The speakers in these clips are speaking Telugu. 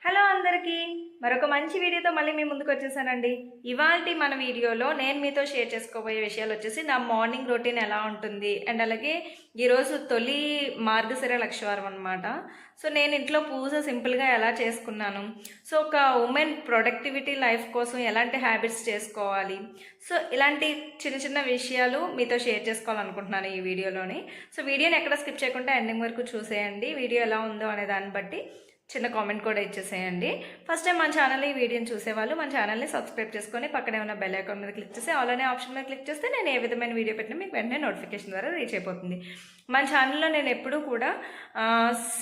హలో అందరికీ మరొక మంచి వీడియోతో మళ్ళీ మీ ముందుకు వచ్చేసానండి. ఇవాల్టి మన వీడియోలో నేను మీతో షేర్ చేసుకోబోయే విషయాలు వచ్చేసి నా మార్నింగ్ రొటీన్ ఎలా ఉంటుంది అండ్ అలాగే ఈరోజు తొలి మార్గశిర లక్షవారం అనమాట. సో నేను ఇంట్లో పూజ సింపుల్గా ఎలా చేసుకున్నాను, సో ఒక ఉమెన్ ప్రొడక్టివిటీ లైఫ్ కోసం ఎలాంటి హ్యాబిట్స్ చేసుకోవాలి, సో ఇలాంటి చిన్న చిన్న విషయాలు మీతో షేర్ చేసుకోవాలనుకుంటున్నాను ఈ వీడియోలోని. సో వీడియోని ఎక్కడ స్కిప్ చేయకుండా ఎండింగ్ వరకు చూసేయండి. వీడియో ఎలా ఉందో అనే దాన్ని బట్టి చిన్న కామెంట్ కూడా ఇచ్చేసేయండి. ఫస్ట్ టైం మన ఛానల్ ఈ వీడియోని చూసేవాళ్ళు మన ఛానల్ని సబ్స్క్రైబ్ చేసుకొని పక్కనే ఉన్న బెల్ ఐకాన్ మీద క్లిక్ చేసి ఆల్ అనే ఆప్షన్ మీద క్లిక్ చేస్తే నేను ఏ విధమైన వీడియో పెట్టినా మీకు వెంటనే నోటిఫికేషన్ ద్వారా రీచ్ అయిపోతుంది. మన ఛానల్లో నేను ఎప్పుడూ కూడా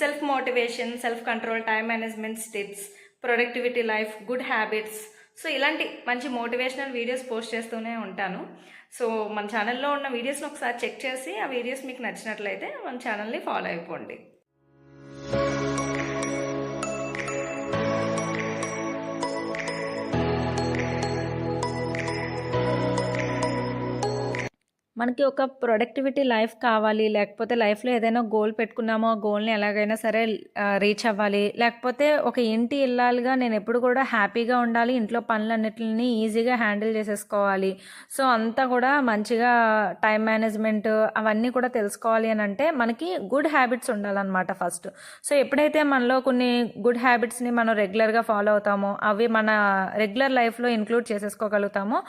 self motivation, self control, time management tips, productivity life, good habits, so ఇలాంటి మంచి మోటివేషనల్ వీడియోస్ పోస్ట్ చేస్తూనే ఉంటాను. సో మన ఛానల్లో ఉన్న వీడియోస్ని ఒకసారి చెక్ చేసి ఆ వీడియోస్ మీకు నచ్చినట్లయితే మన ఛానల్ని ఫాలో అయిపోండి. మనకి ఒక ప్రొడక్టివిటీ లైఫ్ కావాలి, లేకపోతే లైఫ్లో ఏదైనా గోల్ పెట్టుకున్నామో ఆ గోల్ని ఎలాగైనా సరే రీచ్ అవ్వాలి, లేకపోతే ఒక ఇంటి ఇల్లాలుగా నేను ఎప్పుడు కూడా హ్యాపీగా ఉండాలి, ఇంట్లో పనులన్నిటిని ఈజీగా హ్యాండిల్ చేసేసుకోవాలి, సో అంతా కూడా మంచిగా టైం మేనేజ్మెంట్ అవన్నీ కూడా తెలుసుకోవాలి అని అంటే మనకి గుడ్ హ్యాబిట్స్ ఉండాలన్నమాట ఫస్ట్. సో ఎప్పుడైతే మనలో కొన్ని గుడ్ హ్యాబిట్స్ని మనం రెగ్యులర్గా ఫాలో అవుతామో, అవి మన రెగ్యులర్ లైఫ్లో ఇంక్లూడ్ చేసేసుకోగలుగుతామో,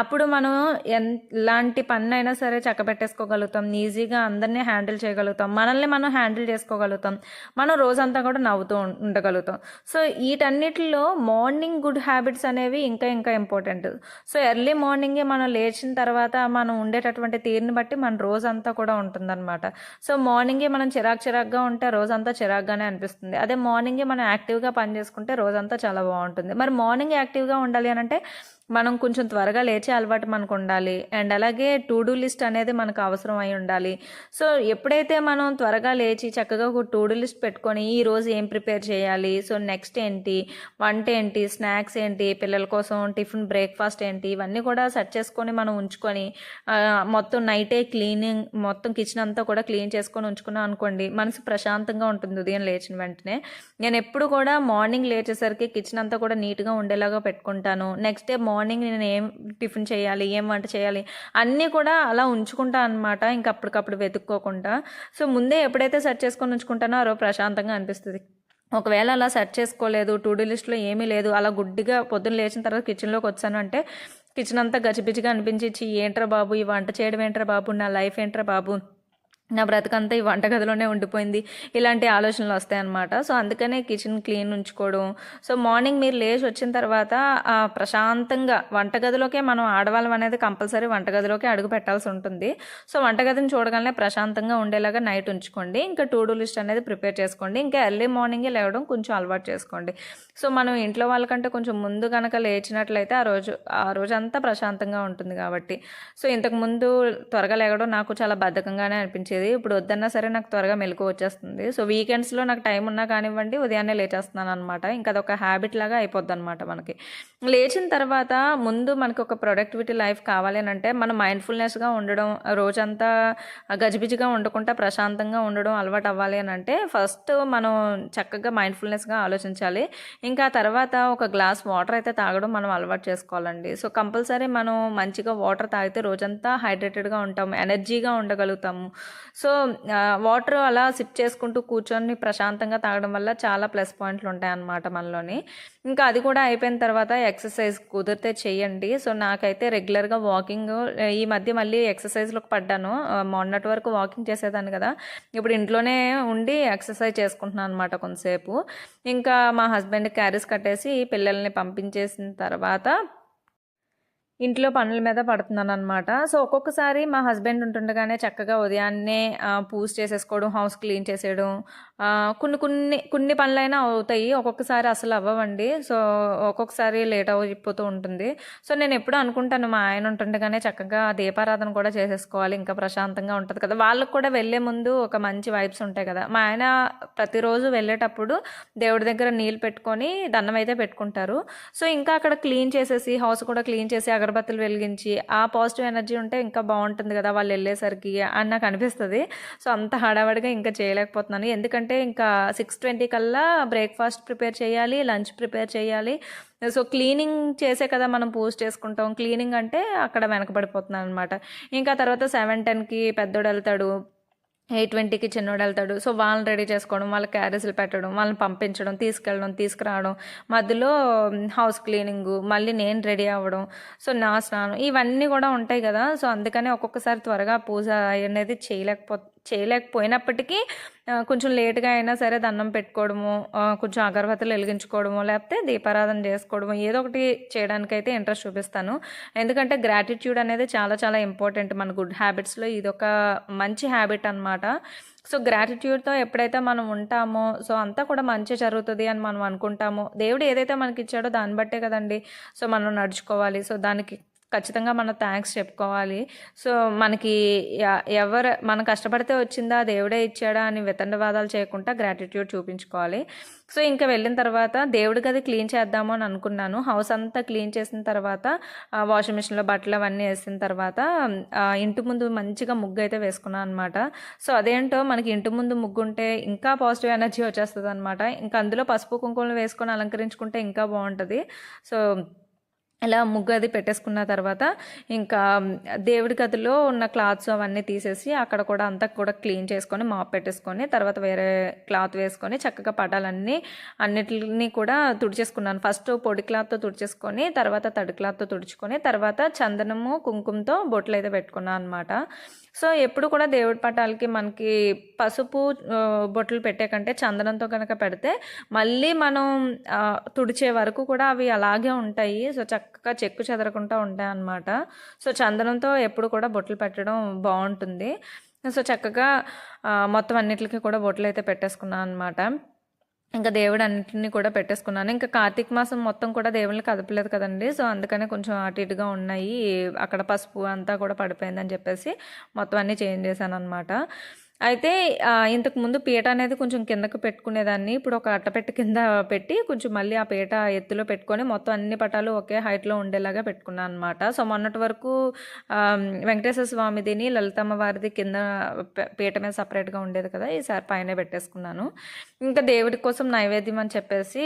అప్పుడు మనం ఎలాంటి పన్నైనా సరే చక్కబెట్టేసుకోగలుగుతాం, ఈజీగా అందరినీ హ్యాండిల్ చేయగలుగుతాం, మనల్ని మనం హ్యాండిల్ చేసుకోగలుగుతాం, మనం రోజంతా కూడా నవ్వుతూ ఉండగలుగుతాం. సో వీటన్నిటిలో మార్నింగ్ గుడ్ హ్యాబిట్స్ అనేవి ఇంకా ఇంకా ఇంపార్టెంట్. సో ఎర్లీ మార్నింగే మనం లేచిన తర్వాత మనం ఉండేటటువంటి తీరుని బట్టి మన రోజంతా కూడా ఉంటుందన్నమాట. సో మార్నింగే మనం చిరాకుగా ఉంటే రోజంతా చిరాకుగానే అనిపిస్తుంది. అదే మార్నింగే మనం యాక్టివ్గా పని చేసుకుంటే రోజంతా చాలా బాగుంటుంది. మరి మార్నింగ్ యాక్టివ్గా ఉండాలి అని అంటే మనం కొంచెం త్వరగా లేచే అలవాటు మనకు ఉండాలి, అండ్ అలాగే టు డూ లిస్ట్ అనేది మనకు అవసరం అయి ఉండాలి. సో ఎప్పుడైతే మనం త్వరగా లేచి చక్కగా ఒక టు డూ లిస్ట్ పెట్టుకొని ఈరోజు ఏం ప్రిపేర్ చేయాలి, సో నెక్స్ట్ ఏంటి, వంట ఏంటి, స్నాక్స్ ఏంటి, పిల్లల కోసం టిఫిన్, బ్రేక్ఫాస్ట్ ఏంటి, ఇవన్నీ కూడా సెట్ చేసుకొని మనం ఉంచుకొని మొత్తం నైటే క్లీనింగ్, మొత్తం కిచెన్ అంతా కూడా క్లీన్ చేసుకొని ఉంచుకున్నాం అనుకోండి, మనసు ప్రశాంతంగా ఉంటుంది ఉదయం లేచిన వెంటనే. నేను ఎప్పుడు కూడా మార్నింగ్ లేచేసరికి కిచెన్ అంతా కూడా నీట్గా ఉండేలాగా పెట్టుకుంటాను. నెక్స్ట్ డే మార్నింగ్ నేను ఏం టిఫిన్ చేయాలి, ఏం వంట చేయాలి అన్నీ కూడా అలా ఉంచుకుంటా అనమాట, ఇంకా అప్పటికప్పుడు వెతుక్కోకుండా. సో ముందే ఎప్పుడైతే సెట్ చేసుకొని ఉంచుకుంటానో ఆ రోజు ప్రశాంతంగా అనిపిస్తుంది. ఒకవేళ అలా సెట్ చేసుకోలేదు, టు డూ లిస్ట్లో ఏమీ లేదు, అలా గుడ్డిగా పొద్దున్న లేచిన తర్వాత కిచెన్లోకి వచ్చాను అంటే కిచెన్ అంతా గజిబిజిగా అనిపించి ఏంట్రా బాబు, ఈ వంట చేయడం ఏంట్రా బాబు, నా లైఫ్ ఏంట్రా బాబు, నా బ్రతకంతా ఈ వంటగదిలోనే ఉండిపోయింది, ఇలాంటి ఆలోచనలు వస్తాయన్నమాట. సో అందుకనే కిచెన్ క్లీన్ ఉంచుకోవడం. సో మార్నింగ్ మీరు లేచి వచ్చిన తర్వాత ప్రశాంతంగా వంటగదిలోకే, మనం ఆడవాళ్ళం అనేది కంపల్సరీ వంటగదిలోకి అడుగు పెట్టాల్సి ఉంటుంది. సో వంటగదిని చూడగానే ప్రశాంతంగా ఉండేలాగా నైట్ ఉంచుకోండి. ఇంకా టు డూ లిస్ట్ అనేది ప్రిపేర్ చేసుకోండి. ఇంకా ఎర్లీ మార్నింగే లేవడం కొంచెం అలవాటు చేసుకోండి. సో మనం ఇంట్లో వాళ్ళకంటే కొంచెం ముందు కనుక లేచినట్లయితే ఆ రోజు అంతా ప్రశాంతంగా ఉంటుంది కాబట్టి. సో ఇంతకుముందు త్వరగా లేవడం నాకు చాలా బద్ధకంగానే అనిపించేది. ఇప్పుడు వద్దన్నా సరే నాకు త్వరగా మెలకు వచ్చేస్తుంది. సో వీకెండ్స్లో నాకు టైం ఉన్నా కానివ్వండి ఉదయాన్నే లేచేస్తున్నాను అనమాట. ఇంకా అదొక హ్యాబిట్ లాగా అయిపోద్ది అనమాట మనకి. లేచిన తర్వాత ముందు మనకి ఒక ప్రొడక్టివిటీ లైఫ్ కావాలి అని అంటే మనం మైండ్ఫుల్నెస్గా ఉండడం, రోజంతా గజిబిజిగా ఉండకుండా ప్రశాంతంగా ఉండడం అలవాటు అవ్వాలి అని అంటే ఫస్ట్ మనం చక్కగా మైండ్ఫుల్నెస్గా ఆలోచించాలి. ఇంకా తర్వాత ఒక గ్లాస్ వాటర్ అయితే తాగడం మనం అలవాటు చేసుకోవాలండి. సో కంపల్సరీ మనం మంచిగా వాటర్ తాగితే రోజంతా హైడ్రేటెడ్గా ఉంటాము, ఎనర్జీగా ఉండగలుగుతాము. సో వాటర్ అలా సిప్ చేసుకుంటూ కూర్చొని ప్రశాంతంగా తాగడం వల్ల చాలా ప్లస్ పాయింట్లు ఉంటాయన్నమాట మనలోని. ఇంకా అది కూడా అయిపోయిన తర్వాత ఎక్సర్సైజ్ కుదిరితే చేయండి. సో నాకైతే రెగ్యులర్గా వాకింగ్, ఈ మధ్య మళ్ళీ ఎక్సర్సైజ్లోకి పడ్డాను. మొన్నటి వరకు వాకింగ్ చేసేదాన్ని కదా, ఇప్పుడు ఇంట్లోనే ఉండి ఎక్సర్సైజ్ చేసుకుంటున్నాను అనమాట కొంతసేపు. ఇంకా మా హస్బెండ్ క్యారీస్ కట్టేసి పిల్లల్ని పంపించేసిన తర్వాత ఇంట్లో పనుల మీద పడుతున్నాను అనమాట. సో ఒక్కొక్కసారి మా హస్బెండ్ ఉంటుండగానే చక్కగా ఉదయాన్నే పూజ చేసేసుకోవడం, హౌస్ క్లీన్ చేసేయడం, కొన్ని పనులైనా అవుతాయి, ఒక్కొక్కసారి అసలు అవ్వవండి. సో ఒక్కొక్కసారి లేట్ అయిపోతూ ఉంటుంది. సో నేను ఎప్పుడూ అనుకుంటాను మా ఆయన ఉంటుండగానే చక్కగా దీపారాధన కూడా చేసేసుకోవాలి, ఇంకా ప్రశాంతంగా ఉంటుంది కదా, వాళ్ళకు కూడా వెళ్ళే ముందు ఒక మంచి వైబ్స్ ఉంటాయి కదా. మా ఆయన ప్రతిరోజు వెళ్ళేటప్పుడు దేవుడి దగ్గర నీళ్ళు పెట్టుకొని దండం అయితే పెట్టుకుంటారు. సో ఇంకా అక్కడ క్లీన్ చేసేసి, హౌస్ కూడా క్లీన్ చేసి అగరబత్తులు వెలిగించి ఆ పాజిటివ్ ఎనర్జీ ఉంటే ఇంకా బాగుంటుంది కదా వాళ్ళు వెళ్ళేసరికి అని నాకు అనిపిస్తుంది. సో అంత హడావడిగా ఇంకా చేయలేకపోతున్నాను. ఎందుకంటే ఇంకా 6:20 కల్లా బ్రేక్ఫాస్ట్ ప్రిపేర్ చేయాలి, లంచ్ ప్రిపేర్ చేయాలి. సో క్లీనింగ్ చేసే కదా మనం పూజ చేసుకుంటాం. క్లీనింగ్ అంటే అక్కడ వెనకబడిపోతున్నాను అనమాట. ఇంకా తర్వాత 7:10కి పెద్దోడు వెళ్తాడు, 8:20కి చిన్నోడు వెళ్తాడు. సో వాళ్ళని రెడీ చేసుకోవడం, వాళ్ళకి క్యారేజీలు పెట్టడం, వాళ్ళని పంపించడం, తీసుకెళ్ళడం, తీసుకురావడం, మధ్యలో హౌస్ క్లీనింగు, మళ్ళీ నేను రెడీ అవ్వడం, సో నా స్నానం, ఇవన్నీ కూడా ఉంటాయి కదా. సో అందుకని ఒక్కొక్కసారి త్వరగా పూజ అనేది చేయలేకపోయినప్పటికీ కొంచెం లేట్గా అయినా సరే దండం పెట్టుకోవడము, కొంచెం అగరబత్తులు వెలిగించుకోవడము, లేకపోతే దీపారాధన చేసుకోవడము, ఏదో ఒకటి చేయడానికైతే ఇంట్రెస్ట్ చూపిస్తాను. ఎందుకంటే గ్రాటిట్యూడ్ అనేది చాలా చాలా ఇంపార్టెంట్ మన గుడ్ హ్యాబిట్స్లో. ఇది ఒక మంచి హ్యాబిట్ అనమాట. సో గ్రాటిట్యూడ్తో ఎప్పుడైతే మనం ఉంటామో సో అంతా కూడా మంచి జరుగుతుంది అని మనం అనుకుంటామో, దేవుడు ఏదైతే మనకి ఇచ్చాడో దాన్ని బట్టే కదండి సో మనం నడుచుకోవాలి. సో దానికి ఖచ్చితంగా మనం థ్యాంక్స్ చెప్పుకోవాలి. సో మనకి మనం కష్టపడితే వచ్చిందా, దేవుడే ఇచ్చాడా అని వితండవాదాలు చేయకుండా గ్రాటిట్యూడ్ చూపించుకోవాలి. సో ఇంకా వెళ్ళిన తర్వాత దేవుడి గది క్లీన్ చేద్దాము అని అనుకున్నాను. హౌస్ అంతా క్లీన్ చేసిన తర్వాత వాషింగ్ మిషన్లో బట్టలు అవన్నీ వేసిన తర్వాత ఇంటి ముందు మంచిగా ముగ్గు అయితే వేసుకున్నాను అనమాట. సో అదేంటో మనకి ఇంటి ముందు ముగ్గు ఉంటే ఇంకా పాజిటివ్ ఎనర్జీ వచ్చేస్తుంది అనమాట. ఇంకా అందులో పసుపు కుంకుమలు వేసుకొని అలంకరించుకుంటే ఇంకా బాగుంటుంది. సో ఇలా ముగ్గు అది పెట్టేసుకున్న తర్వాత ఇంకా దేవుడి గదిలో ఉన్న క్లాత్స్ అవన్నీ తీసేసి అక్కడ కూడా అంతా కూడా క్లీన్ చేసుకొని మాప్ పెట్టేసుకొని తర్వాత వేరే క్లాత్ వేసుకొని చక్కగా అన్నిటిని కూడా తుడిచేసుకున్నాను. ఫస్ట్ పొడి క్లాత్తో తుడిచేసుకొని తర్వాత తడి క్లాత్తో తుడుచుకొని తర్వాత చందనము కుంకుమతో బొట్లు అయితే పెట్టుకున్నాను అనమాట. సో ఎప్పుడు కూడా దేవుడి పటాలకి మనకి పసుపు బొట్లు పెట్టే కంటే చందనంతో కనుక పెడితే మళ్ళీ మనం తుడిచే వరకు కూడా అవి అలాగే ఉంటాయి. సో చక్కగా చెక్కు చెదరకుండా ఉంటాయి అన్నమాట. సో చందనంతో ఎప్పుడు కూడా బొట్లు పెట్టడం బాగుంటుంది. సో చక్కగా మొత్తం అన్నిటికీ కూడా బొట్లు అయితే పెట్టేసుకున్నాను అనమాట. ఇంకా దేవుడు అన్నింటినీ కూడా పెట్టేసుకున్నాను. ఇంకా కార్తీక మాసం మొత్తం కూడా దేవుళ్ళని కదపలేదు కదండి. సో అందుకనే కొంచెం అటు ఇటుగా ఉన్నాయి, అక్కడ పసుపు అంతా కూడా పడిపోయిందని చెప్పేసి మొత్తం అన్నీ చేంజ్ చేశాను అనమాట. అయితే ఇంతకుముందు పీట అనేది కొంచెం కిందకు పెట్టుకునేదాన్ని. ఇప్పుడు ఒక అట్టపెట్టు కింద పెట్టి కొంచెం మళ్ళీ ఆ పీట ఎత్తులో పెట్టుకొని మొత్తం అన్ని పటాలు ఒకే హైట్లో ఉండేలాగా పెట్టుకున్నాను అనమాట. సో మొన్నటి వరకు వెంకటేశ్వర స్వామిదిని లలితమ్మ వారిది కింద పీట మీద సపరేట్గా ఉండేది కదా, ఈసారి పైన పెట్టేసుకున్నాను. ఇంకా దేవుడి కోసం నైవేద్యం అని చెప్పేసి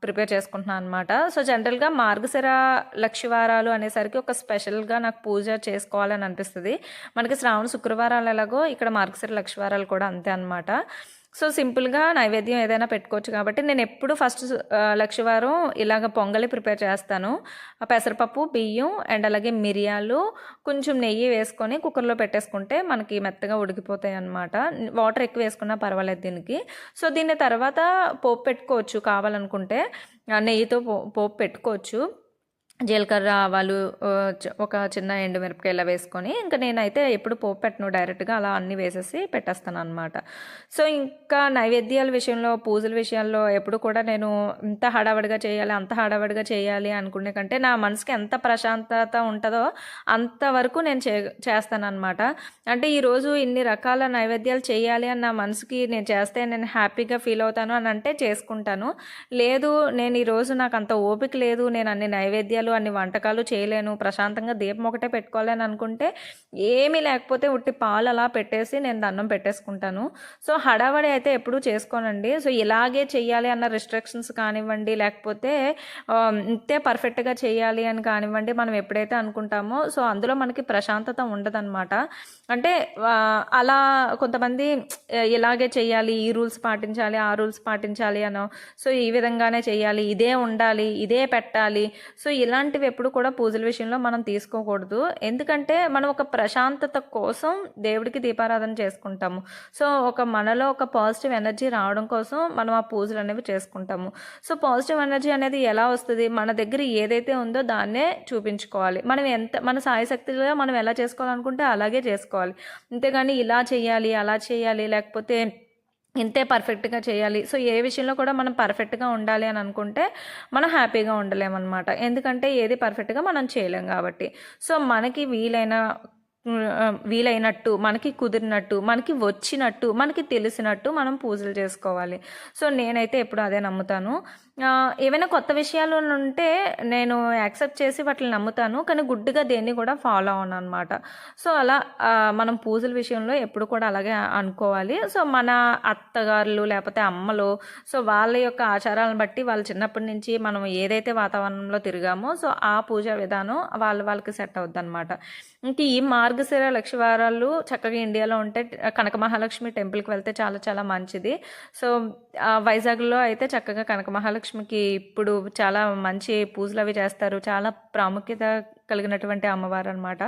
ప్రిపేర్ చేసుకుంటున్నాను అనమాట. సో జనరల్గా మార్గశిర లక్షవారాలు అనేసరికి ఒక స్పెషల్గా నాకు పూజ చేసుకోవాలని అనిపిస్తుంది. మనకి శ్రావణ శుక్రవారాలు ఎలాగో ఇక్కడ మార్గశిర లక్షవారాలు కూడా అంతే అనమాట. సో సింపుల్గా నైవేద్యం ఏదైనా పెట్టుకోవచ్చు కాబట్టి నేను ఎప్పుడు ఫస్ట్ లక్షవారం ఇలాగ పొంగలి ప్రిపేర్ చేస్తాను. పెసరపప్పు, బియ్యం అండ్ అలాగే మిరియాలు, కొంచెం నెయ్యి వేసుకొని కుక్కర్లో పెట్టేసుకుంటే మనకి మెత్తగా ఉడికిపోతాయి అన్నమాట. వాటర్ ఎక్కువ వేసుకున్నా పర్వాలేదు దీనికి. సో దీని తర్వాత పోపు పెట్టుకోవచ్చు కావాలనుకుంటే, నెయ్యితో పోపు పెట్టుకోవచ్చు. జీలకర్ర, ఆవాలు, ఒక చిన్న ఎండుమిరపకాయ ఇలా వేసుకొని ఇంకా నేనైతే ఎప్పుడు పోపు పెట్టను, డైరెక్ట్గా అలా అన్నీ వేసేసి పెట్టేస్తాను అనమాట. సో ఇంకా నైవేద్యాల విషయంలో, పూజల విషయాల్లో ఎప్పుడు కూడా నేను ఇంత హడావడిగా చేయాలి అంత హడావడిగా చేయాలి అనుకునే కంటే నా మనసుకి ఎంత ప్రశాంతత ఉంటుందో అంతవరకు నేను చేస్తాను అనమాట. అంటే ఈరోజు ఇన్ని రకాల నైవేద్యాలు చేయాలి అని నా మనసుకి నేను చేస్తే నేను హ్యాపీగా ఫీల్ అవుతాను అని అంటే చేసుకుంటాను. లేదు నేను ఈరోజు నాకు అంత ఓపిక లేదు, నేను అన్ని నైవేద్యాలు అన్ని వంటకాలు చేయలేను, ప్రశాంతంగా దీపం ఒకటే పెట్టుకోవాలని అనుకుంటే ఏమీ లేకపోతే ఉట్టి పాలు అలా పెట్టేసి నేను దండం పెట్టేసుకుంటాను. సో హడావడి అయితే ఎప్పుడూ చేసుకోనండి. సో ఇలాగే చెయ్యాలి అన్న రిస్ట్రిక్షన్స్ కానివ్వండి, లేకపోతే ఇంతే పర్ఫెక్ట్గా చేయాలి అని కానివ్వండి, మనం ఎప్పుడైతే అనుకుంటామో సో అందులో మనకి ప్రశాంతత ఉండదన్నమాట. అంటే అలా కొంతమంది ఇలాగే చెయ్యాలి, ఈ రూల్స్ పాటించాలి, ఆ రూల్స్ పాటించాలి అనో, సో ఈ విధంగానే చెయ్యాలి, ఇదే ఉండాలి, ఇదే పెట్టాలి, సో ఇలాంటివి ఎప్పుడు కూడా పూజల విషయంలో మనం తీసుకోకూడదు. ఎందుకంటే మనం ఒక ప్రశాంతత కోసం దేవుడికి దీపారాధన చేసుకుంటాము. సో మనలో ఒక పాజిటివ్ ఎనర్జీ రావడం కోసం మనం ఆ పూజలు అనేవి చేసుకుంటాము. సో పాజిటివ్ ఎనర్జీ అనేది ఎలా వస్తుంది, మన దగ్గర ఏదైతే ఉందో దాన్నే చూపించుకోవాలి. మన సాయశక్తిగా మనం ఎలా చేసుకోవాలనుకుంటే అలాగే చేసుకోవాలి. అంతేగాని ఇలా చేయాలి అలా చేయాలి లేకపోతే ఇంతే పర్ఫెక్ట్గా చేయాలి, సో ఏ విషయంలో కూడా మనం పర్ఫెక్ట్గా ఉండాలి అని అనుకుంటే మనం హ్యాపీగా ఉండలేమన్నమాట. ఎందుకంటే ఏది పర్ఫెక్ట్గా మనం చేయలేం కాబట్టి. సో మనకి వీలైన వీలైనట్టు, మనకి కుదిరినట్టు, మనకి వచ్చినట్టు, మనకి తెలిసినట్టు మనం పూజలు చేసుకోవాలి. సో నేనైతే ఎప్పుడు అదే నమ్ముతాను. ఏవైనా కొత్త విషయాలు ఉంటే నేను యాక్సెప్ట్ చేసి వాటిని నమ్ముతాను, కానీ గుడ్డిగా దేన్ని కూడా ఫాలో అవను అనమాట. సో అలా మనం పూజల విషయంలో ఎప్పుడు కూడా అలాగే అనుకోవాలి. సో మన అత్తగారులు లేకపోతే అమ్మలు, సో వాళ్ళ యొక్క ఆచారాలను బట్టి వాళ్ళు చిన్నప్పటి నుంచి మనం ఏదైతే వాతావరణంలో తిరిగామో సో ఆ పూజా విధానం వాళ్ళకి సెట్ అవుద్ది అనమాట. ఇంక ఈ మార్గశిర లక్షవారాలు చక్కగా ఇండియాలో ఉంటే కనక మహాలక్ష్మి టెంపుల్కి వెళ్తే చాలా చాలా మంచిది. సో వైజాగ్లో అయితే చక్కగా కనక మహాలక్ష్మికి ఇప్పుడు చాలా మంచి పూజలు అవి చేస్తారు, చాలా ప్రాముఖ్యత కలిగినటువంటి అమ్మవారు అనమాట.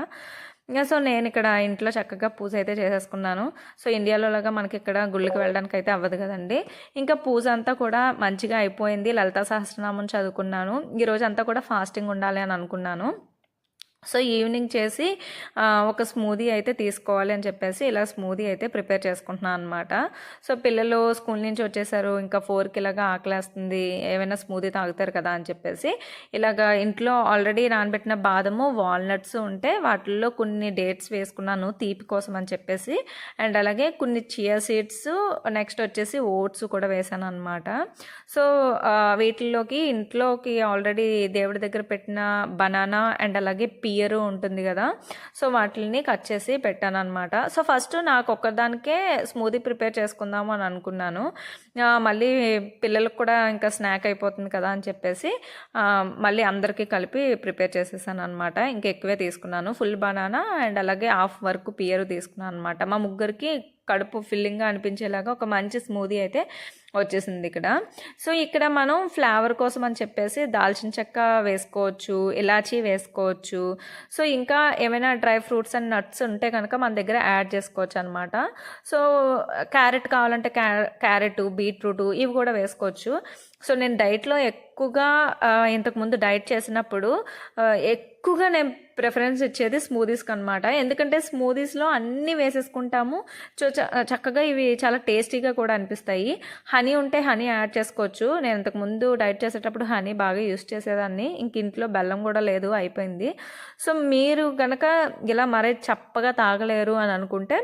సో నేను ఇక్కడ ఇంట్లో చక్కగా పూజ అయితే చేసేసుకున్నాను. సో ఇండియాలో లాగా మనకి ఇక్కడ గుళ్ళకి వెళ్ళడానికి అయితే అవ్వదు కదండి. ఇంకా పూజ అంతా కూడా మంచిగా అయిపోయింది. లలితా సహస్రనామం చదువుకున్నాను. ఈరోజు అంతా కూడా ఫాస్టింగ్ ఉండాలి అని అనుకున్నాను. సో ఈవినింగ్ చేసి ఒక స్మూదీ అయితే తీసుకోవాలి అని చెప్పేసి ఇలా స్మూదీ అయితే ప్రిపేర్ చేసుకుంటున్నాను అనమాట. సో పిల్లలు స్కూల్ నుంచి వచ్చేసారు, ఇంకా 4కి ఇలాగా ఆకలేస్తుంది, ఏమైనా స్మూదీ తాగుతారు కదా అని చెప్పేసి ఇలాగా ఇంట్లో ఆల్రెడీ నానబెట్టిన బాదము, వాల్నట్స్ ఉంటే వాటిల్లో కొన్ని డేట్స్ వేసుకున్నాను తీపి కోసం అని చెప్పేసి. అండ్ అలాగే కొన్ని చియా సీడ్స్, నెక్స్ట్ వచ్చేసి ఓట్స్ కూడా వేసాను అనమాట. సో వీటిల్లోకి ఇంట్లోకి ఆల్రెడీ దేవుడి దగ్గర పెట్టిన బనానా అండ్ అలాగే పియరు ఉంటుంది కదా, సో వాటిని కట్ చేసి పెట్టాను అనమాట. సో ఫస్ట్ నాకు ఒక్కదానికే స్మూదీ ప్రిపేర్ చేసుకుందాము అని అనుకున్నాను. మళ్ళీ పిల్లలకు కూడా ఇంకా స్నాక్ అయిపోతుంది కదా అని చెప్పేసి మళ్ళీ అందరికీ కలిపి ప్రిపేర్ చేసేసాను అనమాట. ఇంకా ఎక్కువే తీసుకున్నాను, ఫుల్ బనానా అండ్ అలాగే హాఫ్ వరకు పియరు తీసుకున్నాను అనమాట. మా ముగ్గురికి కడుపు ఫిల్లింగ్గా అనిపించేలాగా ఒక మంచి స్మూదీ అయితే వచ్చేసింది ఇక్కడ. సో ఇక్కడ మనం ఫ్లేవర్ కోసం అని చెప్పేసి దాల్చిన చెక్క వేసుకోవచ్చు, ఇలాచీ వేసుకోవచ్చు. సో ఇంకా ఏమైనా డ్రై ఫ్రూట్స్ అండ్ నట్స్ ఉంటే కనుక మన దగ్గర యాడ్ చేసుకోవచ్చు అనమాట. సో క్యారెట్ కావాలంటే క్యారెట్, బీట్రూట్ ఇవి కూడా వేసుకోవచ్చు. సో నేను డైట్లో ఎక్కువగా ఇంతకుముందు డైట్ చేసినప్పుడు ఎక్కువగా నేను ప్రిఫరెన్స్ ఇచ్చేది స్మూదీస్కి అనమాట. ఎందుకంటే స్మూదీస్లో అన్నీ వేసేసుకుంటాము. సో చక్కగా ఇవి చాలా టేస్టీగా కూడా అనిపిస్తాయి. హనీ ఉంటే హనీ యాడ్ చేసుకోవచ్చు. నేను ఇంతకుముందు డైట్ చేసేటప్పుడు హనీ బాగా యూస్ చేసేదాన్ని, ఇంక ఇంట్లో బెల్లం కూడా లేదు, అయిపోయింది. సో మీరు కనుక ఇలా మరీ చప్పగా తాగలేరు అని అనుకుంటే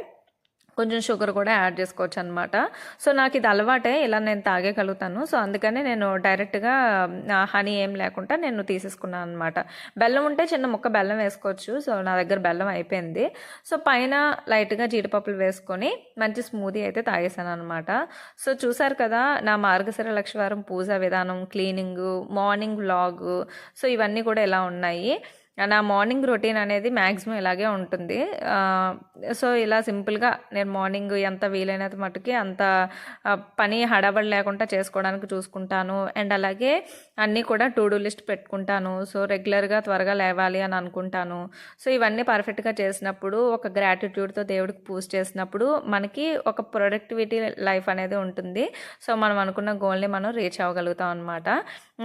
కొంచెం షుగర్ కూడా యాడ్ చేసుకోవచ్చు అనమాట. సో నాకు ఇది అలవాటే, ఇలా నేను తాగేయగలుగుతాను. సో అందుకని నేను డైరెక్ట్గా హనీ ఏం లేకుండా నేను తీసేసుకున్నాను అనమాట. బెల్లం ఉంటే చిన్న ముక్క బెల్లం వేసుకోవచ్చు. సో నా దగ్గర బెల్లం అయిపోయింది. సో పైన లైట్గా జీడిపప్పులు వేసుకొని మంచి స్మూదీ అయితే తాగేసాను అనమాట. సో చూసారు కదా నా మార్గశిర లక్షవారం పూజా విధానం, క్లీనింగు, మార్నింగ్ వ్లాగ్, సో ఇవన్నీ కూడా ఎలా ఉన్నాయి. నా మార్నింగ్ రొటీన్ అనేది మ్యాక్సిమం ఇలాగే ఉంటుంది. సో ఇలా సింపుల్గా నేను మార్నింగ్ ఎంత వీలైనంత మటుకి అంత పని హడాబడి లేకుండా చేసుకోవడానికి చూసుకుంటాను. అండ్ అలాగే అన్నీ కూడా టు డూ లిస్ట్ పెట్టుకుంటాను. సో రెగ్యులర్గా త్వరగా లేవాలి అని అనుకుంటాను. సో ఇవన్నీ పర్ఫెక్ట్గా చేసినప్పుడు, ఒక గ్రాటిట్యూడ్తో దేవుడికి పూజ చేసినప్పుడు మనకి ఒక ప్రొడక్టివిటీ లైఫ్ అనేది ఉంటుంది. సో మనం అనుకున్న గోల్ని మనం రీచ్ అవ్వగలుగుతాం అనమాట.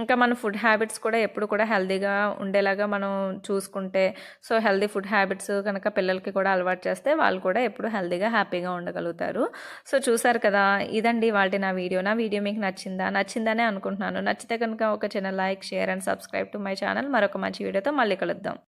ఇంకా మన ఫుడ్ హ్యాబిట్స్ కూడా ఎప్పుడు కూడా హెల్తీగా ఉండేలాగా మనం చూసుకుంటే, సో హెల్తీ ఫుడ్ హ్యాబిట్స్ కనుక పిల్లలకి కూడా అలవాటు చేస్తే వాళ్ళు కూడా ఎప్పుడు హెల్తీగా హ్యాపీగా ఉండగలుగుతారు. సో చూసారు కదా, ఇదండి వాళ్ళ నా వీడియో మీకు నచ్చిందనే అనుకుంటున్నాను. నచ్చితే కనుక ఒక చిన్న like, share and subscribe to my channel. మరొక మంచి వీడియోతో మళ్ళీ కలుద్దాం.